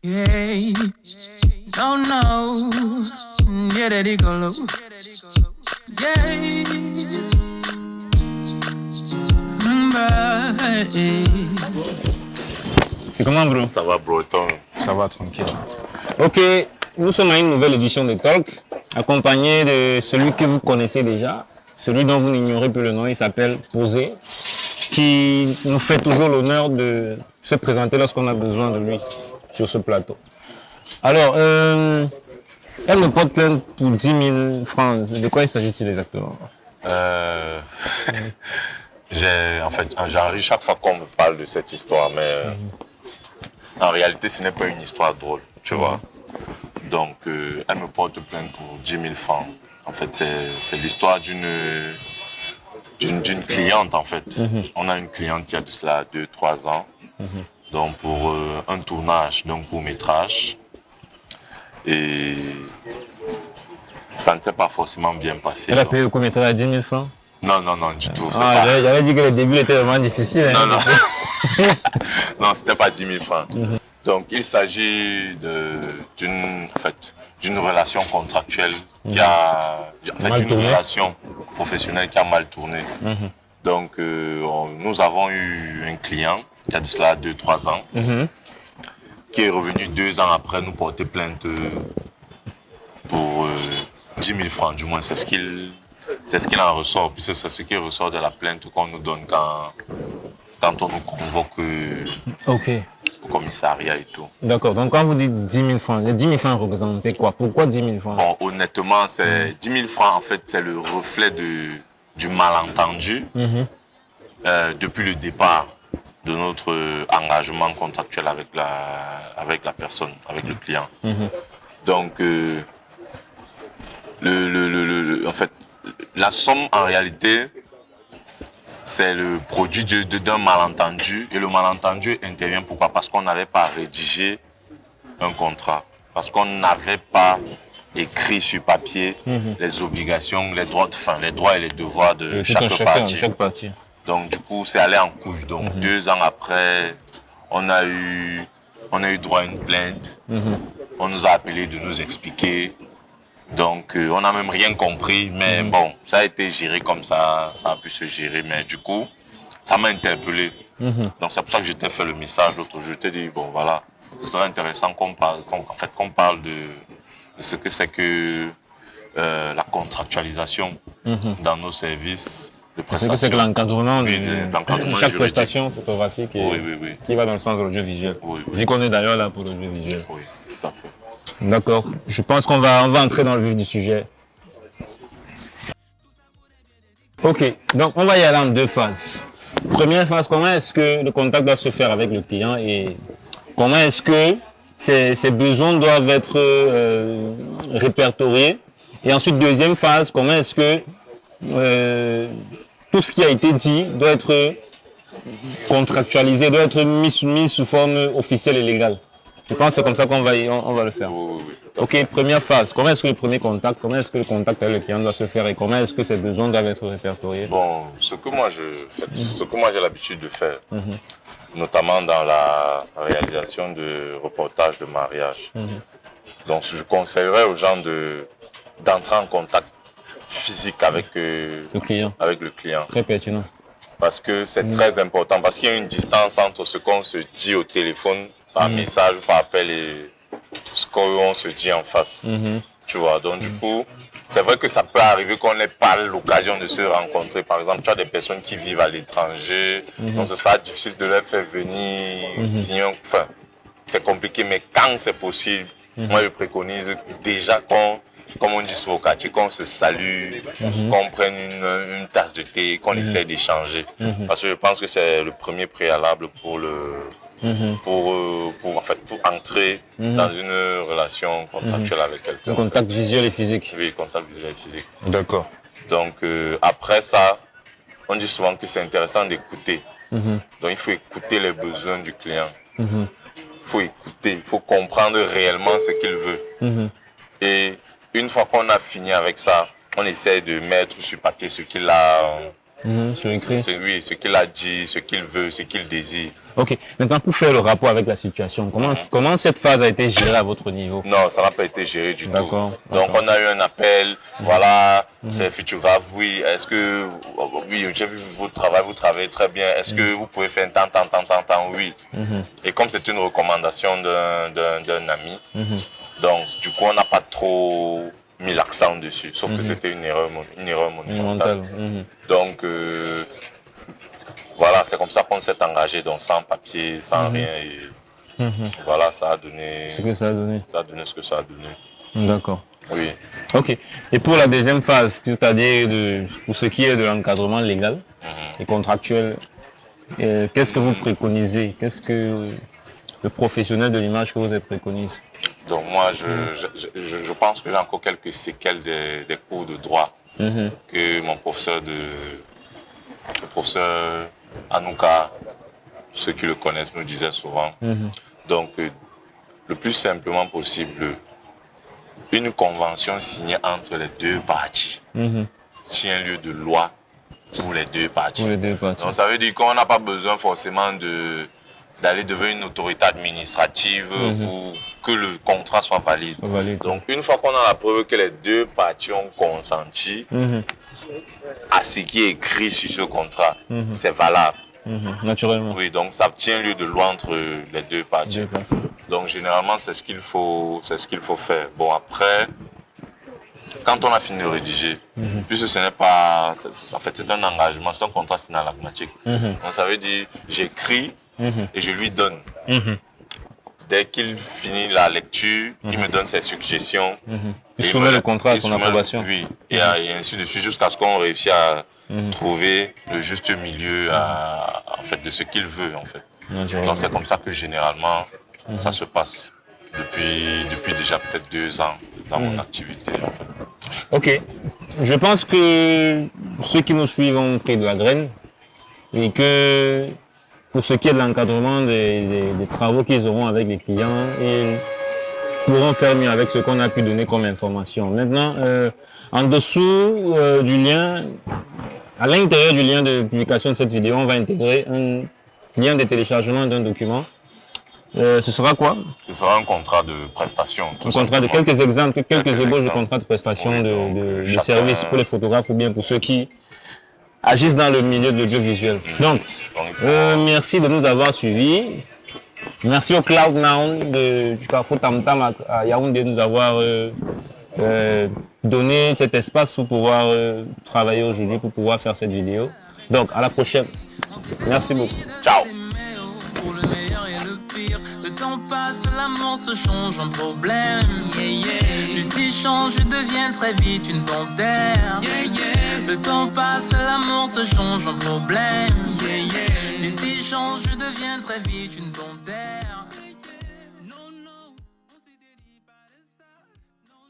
Yeah, don't know. Yeah, that it go low. Yeah, C'est comment, bro? Ça va, bro, toi? Ça va, tranquille. Ok, nous sommes à une nouvelle édition de Talk, accompagné de celui que vous connaissez déjà, celui dont vous n'ignorez plus le nom, il s'appelle Posé, qui nous fait toujours l'honneur de se présenter lorsqu'on a besoin de lui sur ce plateau. Alors, elle me porte plainte pour 10 000 francs. De quoi il s'agit-il exactement? En fait, j'en ris chaque fois qu'on me parle de cette histoire, mais en réalité, ce n'est pas une histoire drôle, tu vois. Donc, elle me porte plainte pour 10 000 francs. En fait, c'est l'histoire d'une cliente, en fait. On a une cliente qui a de cela 2-3 ans. Donc, pour un tournage d'un court-métrage. Et ça ne s'est pas forcément bien passé. Elle a payé le court-métrage à 10 000 francs? Non, du tout. J'avais dit que le début était vraiment difficile. Hein. Non, c'était pas 10 000 francs. Donc, il s'agit d'une relation contractuelle qui a... d'une relation professionnelle qui a mal tourné. Donc, nous avons eu un client qui a de cela 2-3 ans, qui est revenu 2 ans après nous porter plainte pour 10 000 francs. Du moins, c'est ce qu'il en ressort. Puis c'est ce qui ressort de la plainte qu'on nous donne quand on nous convoque au commissariat et tout. D'accord. Donc, quand vous dites 10 000 francs, les 10 000 francs représentaient quoi? Pourquoi 10 000 francs? Bon, honnêtement, 10 000 francs, en fait, c'est le reflet du malentendu depuis le départ de notre engagement contractuel avec la personne, avec le client. Donc, en fait, la somme, en réalité, c'est le produit d'un malentendu. Et le malentendu intervient pourquoi? Parce qu'on n'avait pas rédigé un contrat. Parce qu'on n'avait pas écrit sur papier les obligations, les droits et les devoirs de chaque partie. Donc, du coup, c'est allé en couche. Donc, 2 ans après, on a eu droit à une plainte. On nous a appelé de nous expliquer. Donc, on n'a même rien compris, mais bon, ça a été géré comme ça a pu se gérer, mais du coup, ça m'a interpellé. Donc, c'est pour ça que je t'ai fait le message l'autre jour. Je t'ai dit, bon, voilà, ce serait intéressant qu'on parle de ce que c'est que la contractualisation dans nos services de prestation. C'est que l'encadrement de chaque juridique. prestation photographique qui va dans le sens de l'audiovisuel. Vu qu'on est d'ailleurs là pour l'audiovisuel. Oui, tout à fait. D'accord. Je pense qu'on va entrer dans le vif du sujet. Ok, donc on va y aller en 2 phases. Première phase, comment est-ce que le contact doit se faire avec le client et comment est-ce que ces besoins doivent être répertoriés. Et ensuite, deuxième phase, comment est-ce que tout ce qui a été dit doit être contractualisé, doit être mis sous forme officielle et légale. Je pense que c'est comme ça qu'on va le faire. Oui. Ok, première phase. Comment est-ce que le premier contact, comment est-ce que le contact avec le client doit se faire et comment est-ce que ces besoins doivent être répertoriés? Bon, ce que moi j'ai l'habitude de faire, notamment dans la réalisation de reportages de mariage. Donc, je conseillerais aux gens d'entrer en contact physique avec le client. Très pertinent. Parce que c'est très important, parce qu'il y a une distance entre ce qu'on se dit au téléphone, par message ou par appel et ce qu'on se dit en face. Tu vois, donc du coup, c'est vrai que ça peut arriver qu'on n'ait pas l'occasion de se rencontrer. Par exemple, tu as des personnes qui vivent à l'étranger, donc ce sera difficile de les faire venir, sinon, enfin, c'est compliqué, mais quand c'est possible, moi je préconise déjà comme on dit sur au quartier, qu'on se salue, qu'on prenne une tasse de thé, qu'on essaie d'échanger. Parce que je pense que c'est le premier préalable pour entrer dans une relation contractuelle avec quelqu'un. Contact visuel et physique. Oui, contact visuel et physique. D'accord. Donc après ça, on dit souvent que c'est intéressant d'écouter. Donc il faut écouter les besoins du client. Il faut écouter, il faut comprendre réellement ce qu'il veut. Et une fois qu'on a fini avec ça, on essaie de mettre sur papier ce qu'il a Sur écrit. Oui, ce qu'il a dit, ce qu'il veut, ce qu'il désire. Ok. Maintenant, pour faire le rapport avec la situation, comment cette phase a été gérée à votre niveau? Non, ça n'a pas été géré du tout. D'accord. Donc, on a eu un appel. Voilà, c'est photographe. Oui, est-ce que... Oui, j'ai vu votre travail, vous travaillez très bien. Est-ce que vous pouvez faire un temps? Oui. Et comme c'est une recommandation d'un ami, donc, du coup, on n'a pas trop mis l'accent dessus. Sauf que c'était une erreur monumentale. Donc, voilà, c'est comme ça qu'on s'est engagé, donc sans papier, sans rien. Et voilà, ça a donné Ce que ça a donné. Ça a donné ce que ça a donné. D'accord. Oui. Ok. Et pour la deuxième phase, c'est-à-dire pour ce qui est de l'encadrement légal et contractuel, qu'est-ce que vous préconisez? Qu'est-ce que le professionnel de l'image que vous êtes préconise? Donc moi, je pense que j'ai encore quelques séquelles des cours de droit que mon professeur le professeur Anouka, ceux qui le connaissent me disaient souvent. Donc, le plus simplement possible, une convention signée entre les deux parties tient lieu de loi pour les deux parties. Pour les deux parties. Donc, ça veut dire qu'on n'a pas besoin forcément d'aller devant une autorité administrative pour que le contrat soit valide. Donc, une fois qu'on a la preuve que les deux parties ont consenti à ce qui est écrit sur ce contrat, c'est valable. Naturellement. Oui, donc ça tient lieu de loi entre les deux parties. Donc, généralement, c'est ce qu'il faut faire. Bon, après, quand on a fini de rédiger, puisque ce n'est pas... En fait, c'est un engagement, c'est un contrat synalagmatique. Donc, ça veut dire, j'écris et je lui donne. Dès qu'il finit la lecture, il me donne ses suggestions. Il soumet le contrat à son approbation. Oui, et ainsi de suite, jusqu'à ce qu'on réussisse à trouver le juste milieu en fait, de ce qu'il veut. En fait. Donc c'est comme ça que généralement, ça se passe depuis déjà peut-être 2 ans dans mon activité. En fait. Ok. Je pense que ceux qui nous suivent ont pris de la graine et que pour ce qui est de l'encadrement des travaux qu'ils auront avec les clients, ils pourront faire mieux avec ce qu'on a pu donner comme information. Maintenant, en dessous du lien, à l'intérieur du lien de publication de cette vidéo, on va intégrer un lien de téléchargement d'un document. Ce sera quoi? Ce sera un contrat de prestation. Un contrat de quelques exemples, quelques ébauches de contrats de prestation de services pour les photographes ou bien pour ceux qui agissent dans le milieu de l'audiovisuel. Donc, merci de nous avoir suivis. Merci au Cloud9 du Carrefour Tam Tam à Yaoundé de nous avoir donné cet espace pour pouvoir travailler aujourd'hui, pour pouvoir faire cette vidéo. Donc, à la prochaine. Merci beaucoup. Ciao. Pour le meilleur et le pire, le temps passe, l'amour se change en problème. Lucie change et devient très vite une panthère. Le temps passe, l'amour se change en problème. Lucie change et devient très vite une panthère.